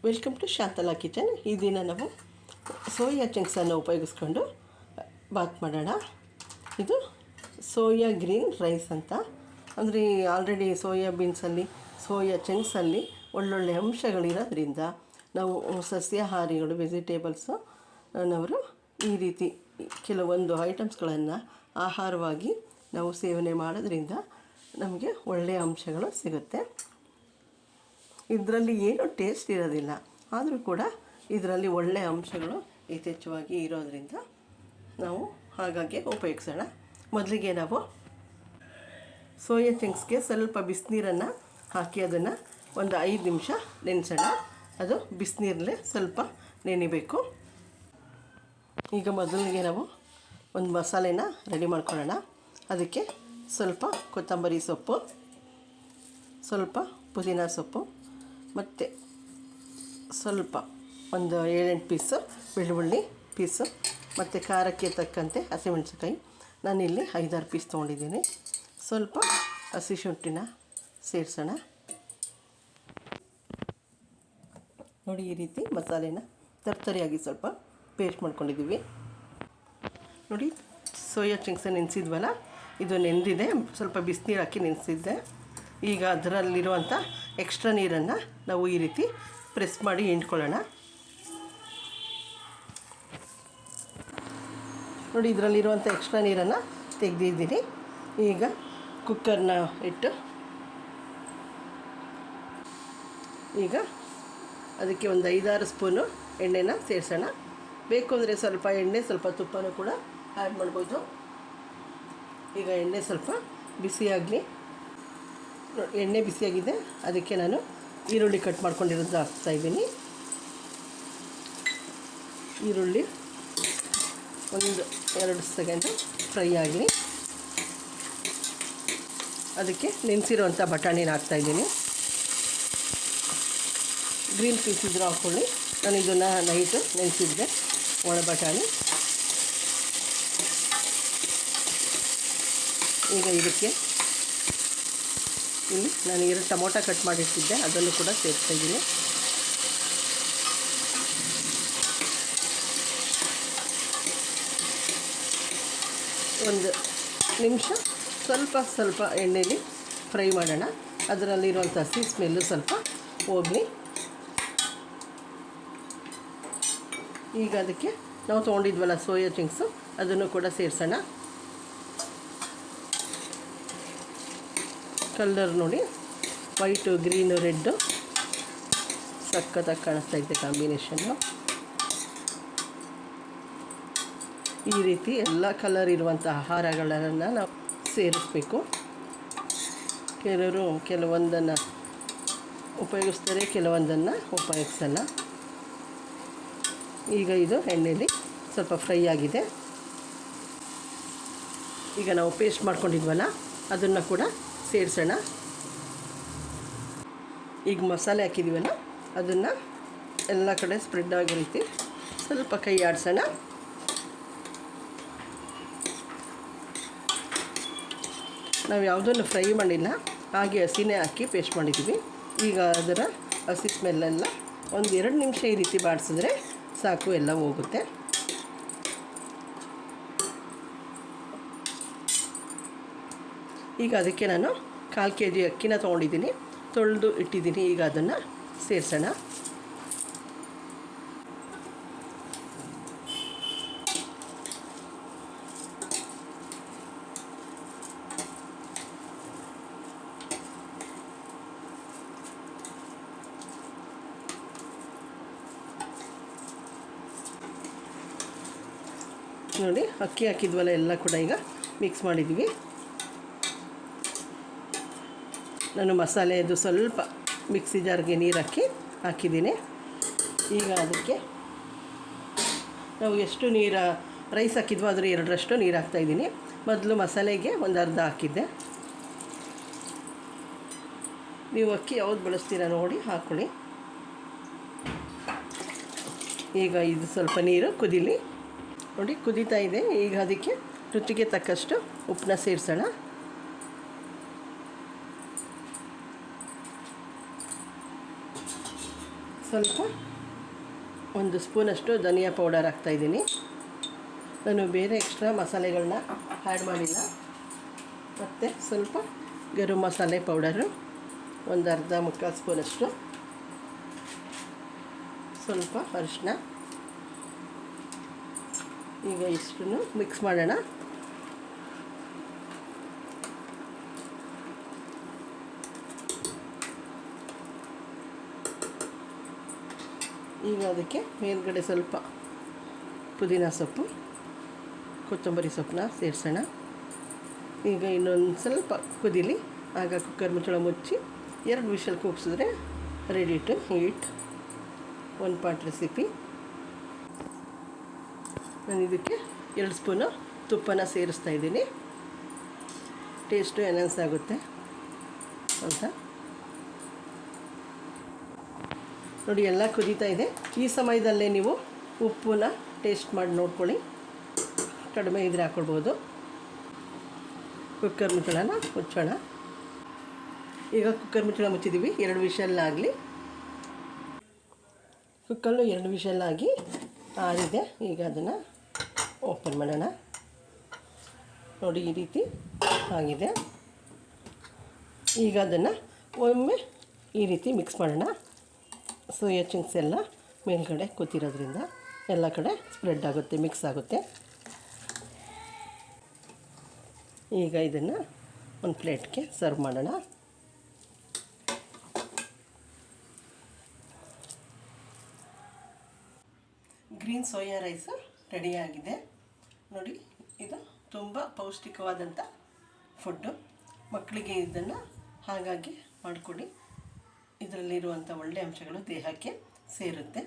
Welcome to Shantala kitchen. ಈ ದಿನ ನಾವು ಸೋಯಾ ಚಂಕ್ಸನ್ನು ಉಪಯೋಗಿಸ್ಕೊಂಡು ಬಾತ್ ಮಾಡೋಣ. ಇದು ಸೋಯಾ ಗ್ರೀನ್ ರೈಸ್ ಅಂತ. ಅಂದರೆ ಆಲ್ರೆಡಿ ಸೋಯಾ ಬೀನ್ಸಲ್ಲಿ, ಸೋಯಾ ಚಂಕ್ಸಲ್ಲಿ ಒಳ್ಳೊಳ್ಳೆ ಅಂಶಗಳಿರೋದ್ರಿಂದ ನಾವು ಸಸ್ಯಾಹಾರಿಗಳು, ವೆಜಿಟೇಬಲ್ಸು ನವರು ಈ ರೀತಿ ಕೆಲವೊಂದು ಐಟಮ್ಸ್ಗಳನ್ನು ಆಹಾರವಾಗಿ ನಾವು ಸೇವನೆ ಮಾಡೋದ್ರಿಂದ ನಮಗೆ ಒಳ್ಳೆಯ ಅಂಶಗಳು ಸಿಗುತ್ತೆ. ಇದರಲ್ಲಿ ಏನೂ ಟೇಸ್ಟ್ ಇರೋದಿಲ್ಲ, ಆದರೂ ಕೂಡ ಇದರಲ್ಲಿ ಒಳ್ಳೆಯ ಅಂಶಗಳು ಯಥೇಚ್ಛವಾಗಿ ಇರೋದರಿಂದ ನಾವು ಹಾಗಾಗಿ ಉಪಯೋಗಿಸೋಣ. ಮೊದಲಿಗೆ ನಾವು ಸೋಯಾ ಚಂಕ್ಸ್ಗೆ ಸ್ವಲ್ಪ ಬಿಸಿನೀರನ್ನು ಹಾಕಿ ಅದನ್ನು ಒಂದು 5 ನಿಮಿಷ ನೆನೆಸೋಣ. ಅದು ಬಿಸಿನೀರಲ್ಲೇ ಸ್ವಲ್ಪ ನೆನೆಯಬೇಕು. ಈಗ ಮೊದಲಿಗೆ ನಾವು ಒಂದು ಮಸಾಲೆನ ರೆಡಿ ಮಾಡ್ಕೊಳ್ಳೋಣ. ಅದಕ್ಕೆ ಸ್ವಲ್ಪ ಕೊತ್ತಂಬರಿ ಸೊಪ್ಪು, ಸ್ವಲ್ಪ ಪುದೀನ ಸೊಪ್ಪು, ಮತ್ತು ಸ್ವಲ್ಪ ಒಂದು 7-8 ಪೀಸು ಬೆಳ್ಳುಳ್ಳಿ ಪೀಸು, ಮತ್ತು ಖಾರಕ್ಕೆ ತಕ್ಕಂತೆ ಹಸಿಮೆಣಸಿನ್ಕಾಯಿ. ನಾನಿಲ್ಲಿ 5-6 ಪೀಸ್ ತೊಗೊಂಡಿದ್ದೀನಿ. ಸ್ವಲ್ಪ ಹಸಿ ಶುಂಠಿನ ಸೇರಿಸೋಣ. ನೋಡಿ, ಈ ರೀತಿ ಮಸಾಲೆನ ತರ್ತರಿಯಾಗಿ ಸ್ವಲ್ಪ ಪೇಸ್ಟ್ ಮಾಡ್ಕೊಂಡಿದ್ದೀವಿ. ನೋಡಿ, ಸೋಯಾ ಚಂಕ್ಸ ನೆನೆಸಿದ್ವಲ್ಲ, ಇದು ನೆಂದಿದೆ. ಸ್ವಲ್ಪ ಬಿಸಿನೀರು ಹಾಕಿ ನೆನೆಸಿದ್ದೆ. ಈಗ ಅದರಲ್ಲಿರುವಂಥ ಎಕ್ಸ್ಟ್ರಾ ನೀರನ್ನು ನಾವು ಈ ರೀತಿ ಪ್ರೆಸ್ ಮಾಡಿ ಹಿಂಡ್ಕೊಳ್ಳೋಣ. ನೋಡಿ, ಇದರಲ್ಲಿರುವಂಥ ಎಕ್ಸ್ಟ್ರಾ ನೀರನ್ನು ತೆಗೆದಿದ್ದೀನಿ. ಈಗ ಕುಕ್ಕರ್ನ ಇಟ್ಟು ಈಗ ಅದಕ್ಕೆ ಒಂದು 5-6 ಸ್ಪೂನು ಎಣ್ಣೆನ ಸೇರಿಸೋಣ. ಬೇಕು ಅಂದರೆ ಸ್ವಲ್ಪ ಎಣ್ಣೆ, ಸ್ವಲ್ಪ ತುಪ್ಪನೂ ಕೂಡ ಆ್ಯಡ್ ಮಾಡ್ಬೋದು. ಈಗ ಎಣ್ಣೆ ಸ್ವಲ್ಪ ಬಿಸಿಯಾಗಲಿ. ಎಣ್ಣೆ ಬಿಸಿಯಾಗಿದೆ, ಅದಕ್ಕೆ ನಾನು ಈರುಳ್ಳಿ ಕಟ್ ಮಾಡ್ಕೊಂಡಿರೋದು ಹಾಕ್ತಾಯಿದ್ದೀನಿ. ಈರುಳ್ಳಿ ಒಂದು 2 ಸೆಕೆಂಡು ಫ್ರೈ ಆಗಲಿ. ಅದಕ್ಕೆ ನೆನೆಸಿರೋವಂಥ ಬಟಾಣಿನ ಹಾಕ್ತಾಯಿದ್ದೀನಿ. ಗ್ರೀನ್ ಪೀಸ್ ಇದ್ರೂ ಹಾಕ್ಕೊಳ್ಳಿ. ನಾನು ಇದನ್ನು ನೈಟು ನೆನೆಸಿದ್ದೆ, ಒಣ ಬಟಾಣಿ. ಈಗ ಇದಕ್ಕೆ ಇಲ್ಲಿ ನಾನು 2 ಟೊಮೊಟೊ ಕಟ್ ಮಾಡಿಟ್ಟಿದ್ದೆ, ಅದನ್ನು ಕೂಡ ಸೇರಿಸ್ತಾಯಿದ್ದೀನಿ. ಒಂದು ನಿಮಿಷ ಸ್ವಲ್ಪ ಎಣ್ಣೆಯಲ್ಲಿ ಫ್ರೈ ಮಾಡೋಣ. ಅದರಲ್ಲಿರುವಂಥ ಹಸಿ ಸ್ಮೆಲ್ಲು ಸ್ವಲ್ಪ ಹೋಗಲಿ. ಈಗ ಅದಕ್ಕೆ ನಾವು ತೊಗೊಂಡಿದ್ವಲ್ಲ ಸೋಯಾ ಚಂಕ್ಸು, ಅದನ್ನು ಕೂಡ ಸೇರಿಸೋಣ. ಕಲರ್ ನೋಡಿ, ವೈಟು, ಗ್ರೀನು, ರೆಡ್ಡು ಸಖತ್ತಾಗಿ ಕಾಣಿಸ್ತಾ ಇದೆ ಕಾಂಬಿನೇಷನ್ನು. ಈ ರೀತಿ ಎಲ್ಲ ಕಲರ್ ಇರುವಂಥ ಆಹಾರಗಳನ್ನು ನಾವು ಸೇರಿಸಬೇಕು. ಕೆಲವೊಂದನ್ನು ಉಪಯೋಗಿಸ್ತಾರೆ, ಕೆಲವೊಂದನ್ನು ಉಪಯೋಗಿಸಲ್ಲ. ಈಗ ಇದು ಎಣ್ಣೆಯಲ್ಲಿ ಸ್ವಲ್ಪ ಫ್ರೈ ಆಗಿದೆ. ಈಗ ನಾವು ಪೇಸ್ಟ್ ಮಾಡ್ಕೊಂಡಿದ್ವಲ್ಲ, ಅದನ್ನು ಕೂಡ ಸೇರಿಸೋಣ. ಈಗ ಮಸಾಲೆ ಹಾಕಿದ್ದೀವಲ್ಲ, ಅದನ್ನು ಎಲ್ಲ ಕಡೆ ಸ್ಪ್ರೆಡ್ ಆಗೋ ರೀತಿ ಸ್ವಲ್ಪ ಕೈ ಆಡಿಸೋಣ. ನಾವು ಯಾವುದನ್ನು ಫ್ರೈ ಮಾಡಿಲ್ಲ, ಹಾಗೆ ಹಸಿನೇ ಹಾಕಿ ಪೇಸ್ಟ್ ಮಾಡಿದ್ದೀವಿ. ಈಗ ಅದರ ಹಸಿ ಸ್ಮೆಲ್ಲೆಲ್ಲ ಒಂದು 2 ನಿಮಿಷ ಈ ರೀತಿ ಬಾಡಿಸಿದ್ರೆ ಸಾಕು, ಎಲ್ಲ ಹೋಗುತ್ತೆ. ಈಗ ಅದಕ್ಕೆ ನಾನು 1/4 kg ಅಕ್ಕಿನ ತೊಗೊಂಡಿದ್ದೀನಿ, ತೊಳೆದು ಇಟ್ಟಿದ್ದೀನಿ. ಈಗ ಅದನ್ನು ಸೇರಿಸೋಣ. ನೋಡಿ, ಅಕ್ಕಿ ಹಾಕಿದ್ವಲ್ಲ, ಎಲ್ಲ ಕೂಡ ಈಗ ಮಿಕ್ಸ್ ಮಾಡಿದ್ದೀವಿ. ನಾನು ಮಸಾಲೆದು ಸ್ವಲ್ಪ ಮಿಕ್ಸಿ ಜಾರ್ಗೆ ನೀರು ಹಾಕಿದ್ದೀನಿ. ಈಗ ಅದಕ್ಕೆ ನಾವು ಎಷ್ಟು ರೈಸ್ ಹಾಕಿದ್ವೋ ಅದರ 2ರಷ್ಟು ನೀರು ಹಾಕ್ತಾಯಿದ್ದೀನಿ. ಮೊದಲು ಮಸಾಲೆಗೆ ಒಂದು ಅರ್ಧ ಹಾಕಿದ್ದೆ. ನೀವು ಅಕ್ಕಿ ಯಾವ್ದು ಬಳಸ್ತೀರಾ ನೋಡಿ ಹಾಕ್ಕೊಳ್ಳಿ. ಈಗ ಇದು ಸ್ವಲ್ಪ ನೀರು ಕುದೀಲಿ. ನೋಡಿ, ಕುದೀತಾ ಇದೆ. ಈಗ ಅದಕ್ಕೆ ರುಚಿಗೆ ತಕ್ಕಷ್ಟು ಉಪ್ಪನ್ನ ಸೇರಿಸೋಣ. ಸ್ವಲ್ಪ 1 ಸ್ಪೂನಷ್ಟು ಧನಿಯಾ ಪೌಡರ್ ಹಾಕ್ತಾಯಿದ್ದೀನಿ. ನಾನು ಬೇರೆ ಎಕ್ಸ್ಟ್ರಾ ಮಸಾಲೆಗಳನ್ನ ಆ್ಯಡ್ ಮಾಡಿಲ್ಲ. ಮತ್ತು ಸ್ವಲ್ಪ ಗರಂ ಮಸಾಲೆ ಪೌಡರು ಒಂದು ಮುಕ್ಕಾಲು ಸ್ಪೂನಷ್ಟು, ಸ್ವಲ್ಪ ಅರಿಶಿನ. ಈಗ ಇಷ್ಟನ್ನು ಮಿಕ್ಸ್ ಮಾಡೋಣ. ಈಗ ಅದಕ್ಕೆ ಮೇಲ್ಗಡೆ ಸ್ವಲ್ಪ ಪುದೀನ ಸೊಪ್ಪು, ಕೊತ್ತಂಬರಿ ಸೊಪ್ಪನ್ನ ಸೇರಿಸೋಣ. ಈಗ ಇನ್ನೊಂದು ಸ್ವಲ್ಪ ಕುದೀಲಿ. ಆಗ ಕುಕ್ಕರ್ ಮುಚ್ಚಳ ಮುಚ್ಚಿ 2 ವಿಷಲ್ ಕೂಗಿಸಿದ್ರೆ ready to eat. 1 pot recipe. ನಾನು ಇದಕ್ಕೆ 2 ಸ್ಪೂನು ತುಪ್ಪನ ಸೇರಿಸ್ತಾಯಿದ್ದೀನಿ. ಟೇಸ್ಟು ಎನ್ಹಾನ್ಸ್ ಆಗುತ್ತೆ ಅಂತ. ನೋಡಿ, ಎಲ್ಲ ಕುದೀತಾ ಇದೆ. ಈ ಸಮಯದಲ್ಲೇ ನೀವು ಉಪ್ಪನ್ನ ಟೇಸ್ಟ್ ಮಾಡಿ ನೋಡ್ಕೊಳ್ಳಿ. ಕಡಿಮೆ ಇದ್ರೆ ಹಾಕ್ಕೊಳ್ಬೋದು. ಕುಕ್ಕರ್ ಮುಚ್ಚಳನ ಮುಚ್ಚೋಣ. ಈಗ ಕುಕ್ಕರ್ ಮುಚ್ಚಳ ಮುಚ್ಚಿದ್ದೀವಿ. 2 ವಿಷಲ್ಲಾಗಲಿ. ಕುಕ್ಕರ್ಲು 2 ವಿಷಲ್ಲಾಗಿ ಆರಿದೆ. ಈಗ ಅದನ್ನು ಓಪನ್ ಮಾಡೋಣ. ನೋಡಿ, ಈ ರೀತಿ ಆಗಿದೆ. ಈಗ ಅದನ್ನು ಒಮ್ಮೆ ಈ ರೀತಿ ಮಿಕ್ಸ್ ಮಾಡೋಣ. ಸೋಯಾ ಚಂಕ್ಸ್ ಎಲ್ಲ ಮೇಲ್ಗಡೆ ಕೂತಿರೋದ್ರಿಂದ ಎಲ್ಲ ಕಡೆ ಸ್ಪ್ರೆಡ್ ಆಗುತ್ತೆ, ಮಿಕ್ಸ್ ಆಗುತ್ತೆ. ಈಗ ಇದನ್ನು ಒಂದು ಪ್ಲೇಟ್ಗೆ ಸರ್ವ್ ಮಾಡೋಣ. ಗ್ರೀನ್ ಸೋಯಾ ರೈಸು ರೆಡಿಯಾಗಿದೆ. ನೋಡಿ, ಇದು ತುಂಬ ಪೌಷ್ಟಿಕವಾದಂಥ ಫುಡ್ಡು. ಮಕ್ಕಳಿಗೆ ಇದನ್ನು ಹಾಗಾಗಿ ಮಾಡಿಕೊಡಿ. ಇದರಲ್ಲಿರುವಂಥ ಒಳ್ಳೆಯ ಅಂಶಗಳು ದೇಹಕ್ಕೆ ಸೇರುತ್ತೆ.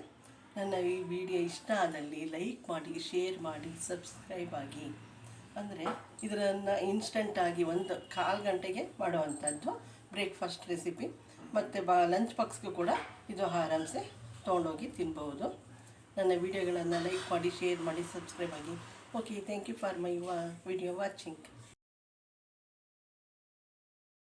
ನನ್ನ ಈ ವಿಡಿಯೋ ಇಷ್ಟ ಆದಲ್ಲಿ ಲೈಕ್ ಮಾಡಿ, ಶೇರ್ ಮಾಡಿ, ಸಬ್ಸ್ಕ್ರೈಬ್ ಆಗಿ. ಅಂದರೆ ಇದನ್ನು ಇನ್ಸ್ಟಂಟಾಗಿ 1/4 ಗಂಟೆಗೆ ಮಾಡುವಂಥದ್ದು ಬ್ರೇಕ್ಫಾಸ್ಟ್ ರೆಸಿಪಿ. ಮತ್ತು ಲಂಚ್ ಬಾಕ್ಸ್ಗೂ ಕೂಡ ಇದು ಆರಾಮ್ಸೆ ತೊಗೊಂಡೋಗಿ ತಿನ್ಬೋದು. ನನ್ನ ವಿಡಿಯೋಗಳನ್ನು ಲೈಕ್ ಮಾಡಿ, ಶೇರ್ ಮಾಡಿ, ಸಬ್ಸ್ಕ್ರೈಬ್ ಆಗಿ. Okay, thank you for my video watching.